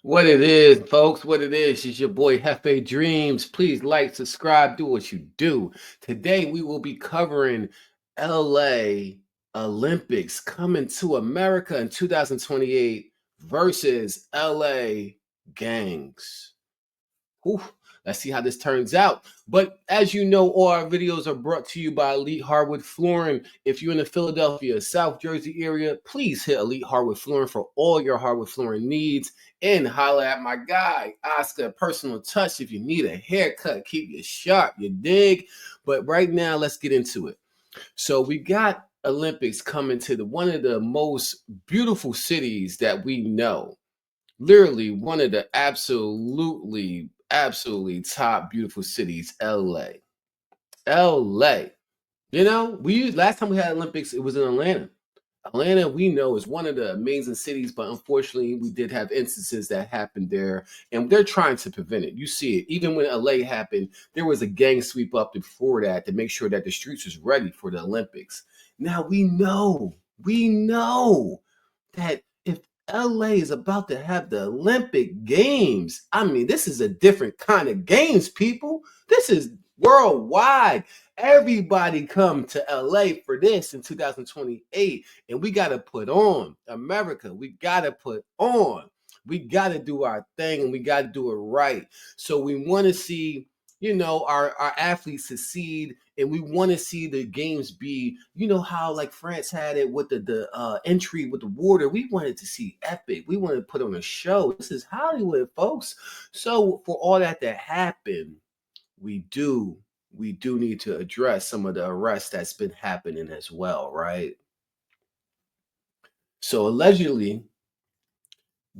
What it is, folks, what it is your boy Jefe Dreams. Please like, subscribe, do what you do. Today we will be covering LA Olympics coming to America in 2028 versus LA gangs. Whew, let's see how this turns out. But as you know, all our videos are brought to you by Elite Hardwood Flooring. If you're in the Philadelphia, South Jersey area, please hit Elite Hardwood Flooring for all your hardwood flooring needs. And holla at my guy, Oscar Personal Touch, if you need a haircut, keep you sharp, you dig? But right now, let's get into it. So we got Olympics coming to one of the most beautiful cities that we know, literally one of the absolutely top beautiful cities, LA. LA. You know, we last time we had Olympics, it was in Atlanta. Atlanta, we know, is one of the amazing cities, but unfortunately, we did have instances that happened there, and they're trying to prevent it. You see it. Even when LA happened, there was a gang sweep up before that to make sure that the streets was ready for the Olympics. Now we know that if LA is about to have the Olympic Games, I mean, this is a different kind of games, people. This is worldwide. Everybody come to LA for this in 2028, and we got to put on America. We got to put on. We got to do our thing, and we got to do it right. So we want to see, our athletes succeed, and we want to see the games be, how like France had it with the entry with the water. We wanted to see epic. We wanted to put on a show. This is Hollywood, folks. So for all that to happen, we do need to address some of the arrests that's been happening as well, right? So allegedly,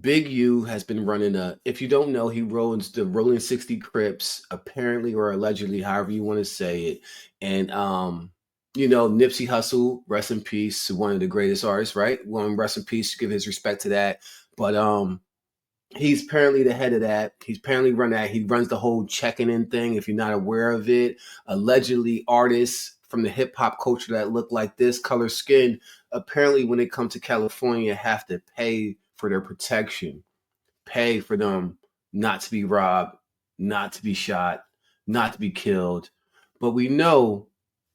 Big U has been running if you don't know, he runs the Rolling 60 Crips, apparently or allegedly, however you want to say it. And Nipsey Hussle, rest in peace, one of the greatest artists, right? One, rest in peace, give his respect to that. But he's apparently the head of that. He's apparently run that. He runs the whole checking in thing. If you're not aware of it, allegedly artists from the hip hop culture that look like this, color skin, apparently when it comes to California, have to pay for their protection, pay for them not to be robbed, not to be shot, not to be killed. But we know,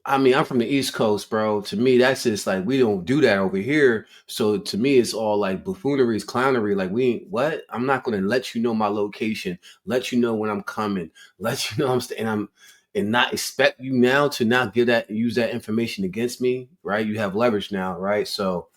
I mean, I'm from the East Coast, bro. To me, that's just like, we don't do that over here. So to me, it's all like buffoonery, clownery. Like, we ain't, what? I'm not going to let you know my location, let you know when I'm coming, let you know I'm staying, and not expect you now to not use that information against me, right? You have leverage now, right? So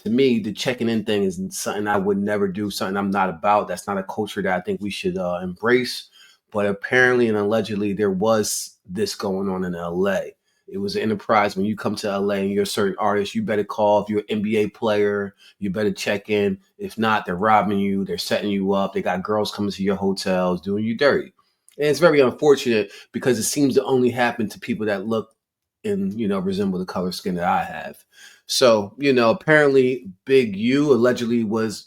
to me, the checking in thing is something I would never do, something I'm not about. That's not a culture that I think we should embrace. But apparently and allegedly, there was this going on in LA. It was an enterprise. When you come to LA and you're a certain artist, you better call. If you're an NBA player, you better check in. If not, they're robbing you. They're setting you up. They got girls coming to your hotels doing you dirty. And it's very unfortunate because it seems to only happen to people that look and, resemble the color skin that I have. So, apparently Big U allegedly was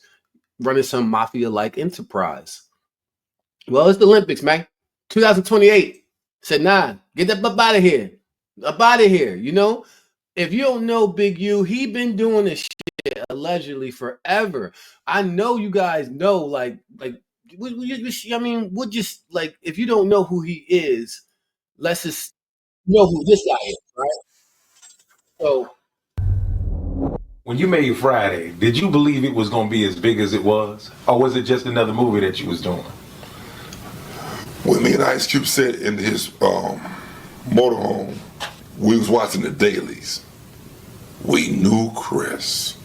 running some mafia like enterprise. Well, it's the Olympics, man. 2028. Said, nah, get that up out of here. Up out of here. If you don't know Big U, he been doing this shit allegedly forever. I know you guys know, I mean, we'll just, like, if you don't know who he is, let's just know who this guy is, right? So, When you made Friday, did you believe it was going to be as big as it was? Or was it just another movie that you was doing? When me and Ice Cube sat in his motorhome, we was watching the dailies. We knew Chris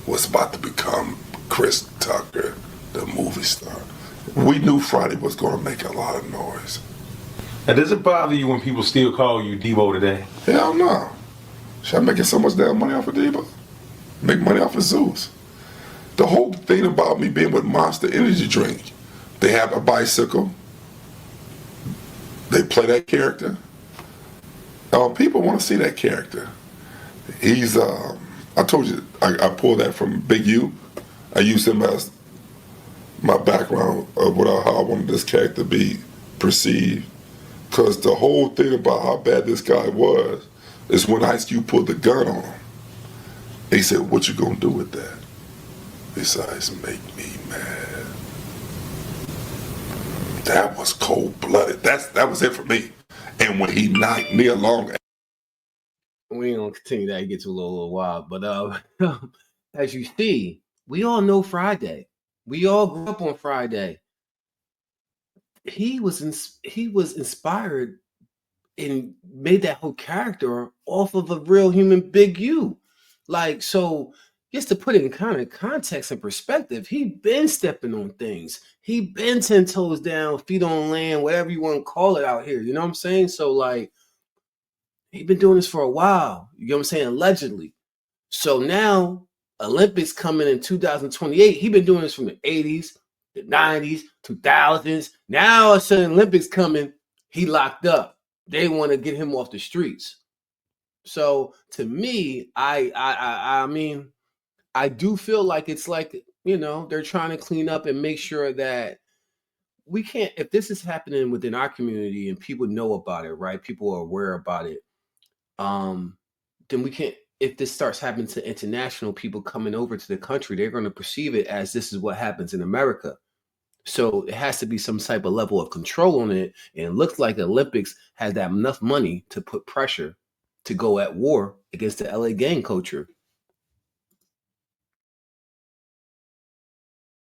was about to become Chris Tucker, the movie star. We knew Friday was going to make a lot of noise. Now, does it bother you when people still call you Debo today? Hell no. Should I making so much damn money off of Debo? Make money off of Zeus. The whole thing about me being with Monster Energy Drink, they have a bicycle. They play that character. People want to see that character. He's, I told you, I pulled that from Big U. I used him as my background of how I wanted this character to be perceived. Because the whole thing about how bad this guy was is when Ice Cube pulled the gun on him. He said, "What you gonna do with that?" Besides, make me mad. That was cold blooded. That was it for me. And when he knocked Nia Long, We ain't gonna continue that. It gets a little wild, but as you see, we all know Friday. We all grew up on Friday. He was inspired and made that whole character off of a real human Big U. Like, so just to put it in kind of context and perspective, he been stepping on things. He been 10 toes down, feet on land, whatever you want to call it out here. You know what I'm saying? So like he been doing this for a while. You know what I'm saying? Allegedly. So now Olympics coming in 2028. He been doing this from the 80s, the 90s, 2000s. Now all of a sudden Olympics coming, he locked up. They want to get him off the streets. So to me, I mean, I do feel like it's like, you know, they're trying to clean up and make sure that we can't, if this is happening within our community and people know about it, right? People are aware about it. Um, then we can't, if this starts happening to international people coming over to the country, they're going to perceive it as this is what happens in America. So it has to be some type of level of control on it. And it looks like the Olympics has that enough money to put pressure to go at war against the LA gang culture.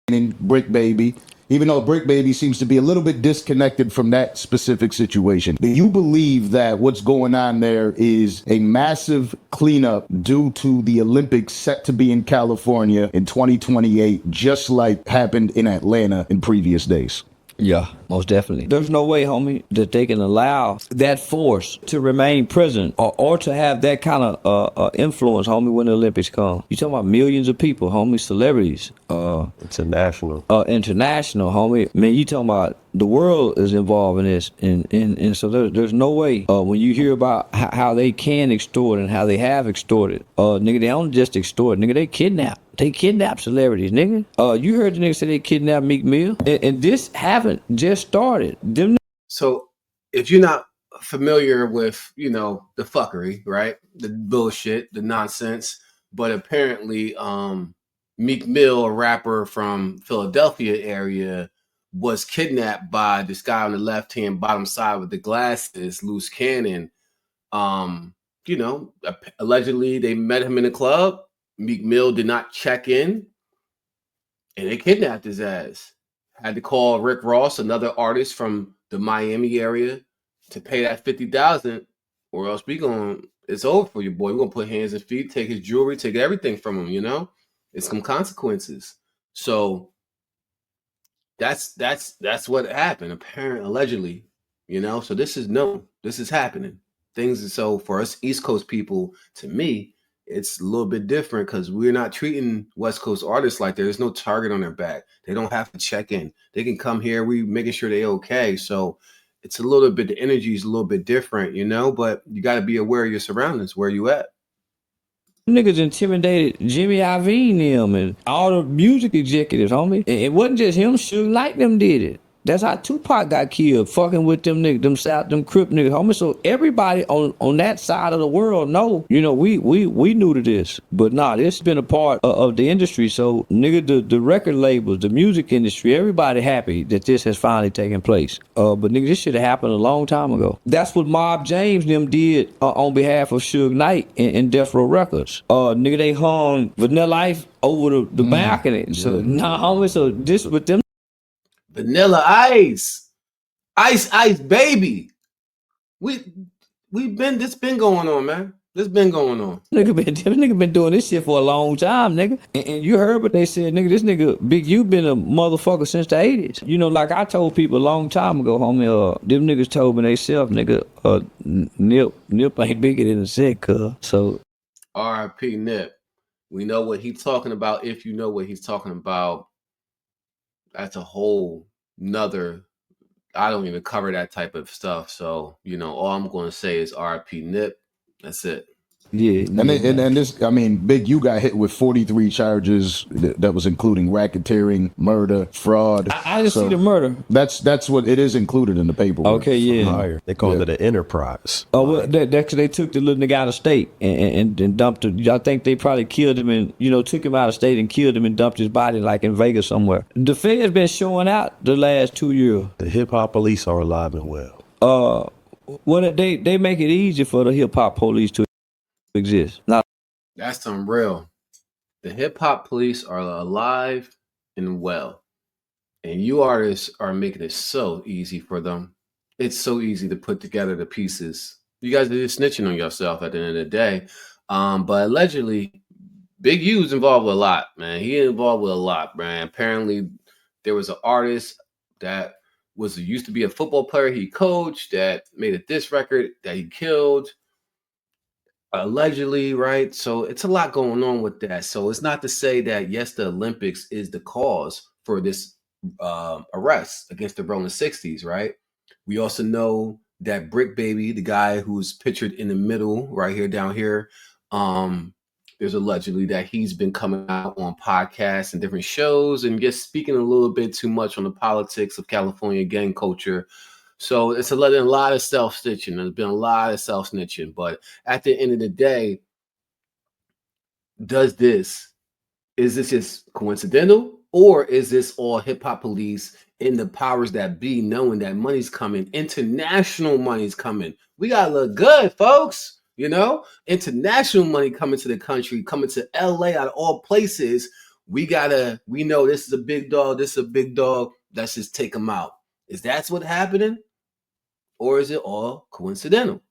In Brick Baby, even though Brick Baby seems to be a little bit disconnected from that specific situation. Do you believe that what's going on there is a massive cleanup due to the Olympics set to be in California in 2028, just like happened in Atlanta in previous days? Yeah, most definitely. There's no way, homie, that they can allow that force to remain present or to have that kind of influence, homie, when the Olympics come. You talking about millions of people, homie, celebrities. International. International, homie. Man, you talking about the world is involved in this. And so there's no way when you hear about how they can extort and how they have extorted, nigga, they don't just extort, nigga, they kidnap. They kidnap celebrities, nigga. You heard the nigga say they kidnapped Meek Mill, and this haven't just started. So if you're not familiar with, you know, the fuckery, right? The bullshit, the nonsense, but apparently Meek Mill, a rapper from Philadelphia area, was kidnapped by this guy on the left-hand bottom side with the glasses, loose cannon. You know, allegedly they met him in a club. Meek Mill did not check in, and they kidnapped his ass. Had to call Rick Ross, another artist from the Miami area, to pay that 50,000, or else it's over for you, boy. We're gonna put hands and feet, take his jewelry, take everything from him. You know, it's some consequences. So that's what happened. Apparently, allegedly, you know. So this is known. This is happening. Things. So for us East Coast people, to me, it's a little bit different because we're not treating West Coast artists like there's no target on their back. They don't have to check in. They can come here. We making sure they okay. So it's a little bit. The energy is a little bit different, you know. But you got to be aware of your surroundings. Where you at? Niggas intimidated Jimmy Iovine them and all the music executives, homie. It wasn't just him, Suge Knight them did it. That's how Tupac got killed, fucking with them niggas, them South, them Crip niggas, homie. So everybody on that side of the world know, you know, we knew to this. But nah, this been a part of the industry. So nigga, the record labels, the music industry, everybody happy that this has finally taken place. But nigga, this should have happened a long time ago. That's what Mob James them did on behalf of Suge Knight and Death Row Records. Nigga, they hung Vanilla Ice over the balcony. So nah, homie, so this with them. Vanilla Ice, Ice, baby. We've been this been going on, man. This been going on. Nigga been doing this shit for a long time, nigga. And you heard what they said, nigga. This nigga Big U been a motherfucker since the 80s. You know, like I told people a long time ago, homie. Them niggas told me they self, nigga. Nip ain't bigger than a sick, cuz. So, R.I.P. Nip. We know what he's talking about. If you know what he's talking about, that's a whole nother. I don't even cover that type of stuff. So, you know, all I'm going to say is R.I.P. Nip. That's it. Yeah, And this, I mean, Big U got hit with 43 charges that was including racketeering, murder, fraud. I didn't see the murder. That's what it is included in the paperwork. Okay, yeah. Higher. They called it an enterprise. Oh, well, that's 'cause they took the little nigga out of state and dumped him. I think they probably killed him and, took him out of state and killed him and dumped his body like in Vegas somewhere. The Fed's been showing out the last 2 years. The hip hop police are alive and well. Well, they make it easy for the hip hop police to exist. Now, That's unreal. The hip hop police are alive and well. And you artists are making it so easy for them. It's so easy to put together the pieces. You guys are just snitching on yourself at the end of the day. But allegedly, Big U's involved with a lot, man. He involved with a lot, man. Apparently, there was an artist that used to be a football player he coached that made a diss record that he killed. Allegedly, right? So it's a lot going on with that. So it's not to say that yes, the Olympics is the cause for this arrest against the Rolling 60s, right? We also know that Brick Baby, the guy who's pictured in the middle right here down here, there's allegedly that he's been coming out on podcasts and different shows and just speaking a little bit too much on the politics of California gang culture. So it's a lot of self-snitching. There's been a lot of self-snitching. But at the end of the day, is this just coincidental? Or is this all hip-hop police and the powers that be knowing that money's coming, international money's coming? We gotta look good, folks. International money coming to the country, coming to LA out of all places. We know this is a big dog, let's just take them out. Is that what's happening? Or is it all coincidental?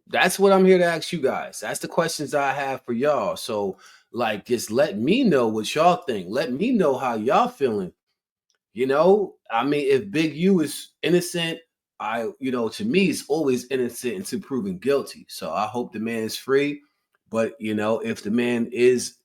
That's what I'm here to ask you guys. That's the questions I have for y'all. So, just let me know what y'all think. Let me know how y'all feeling. I mean, if Big U is innocent, to me, it's always innocent until proven guilty. So I hope the man is free. But, if the man is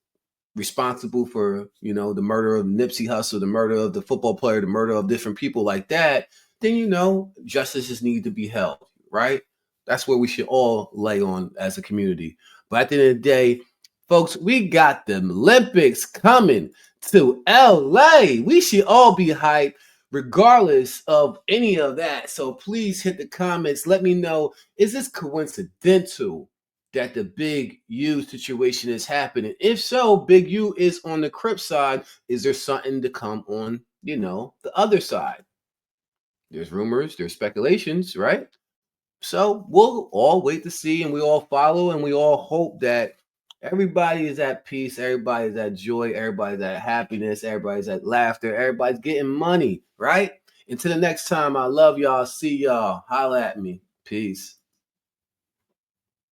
responsible for, the murder of Nipsey Hussle, the murder of the football player, the murder of different people like that, then, justice just needs to be held, right? That's where we should all lay on as a community. But at the end of the day, folks, we got the Olympics coming to LA. We should all be hyped regardless of any of that. So please hit the comments. Let me know, is this coincidental that the Big U situation is happening? If so, Big U is on the Crip side. Is there something to come on, the other side? There's rumors, there's speculations, right? So we'll all wait to see, and we all follow, and we all hope that everybody is at peace, everybody's at joy, everybody's at happiness, everybody's at laughter, everybody's getting money, right? Until the next time, I love y'all. See y'all. Holla at me. Peace.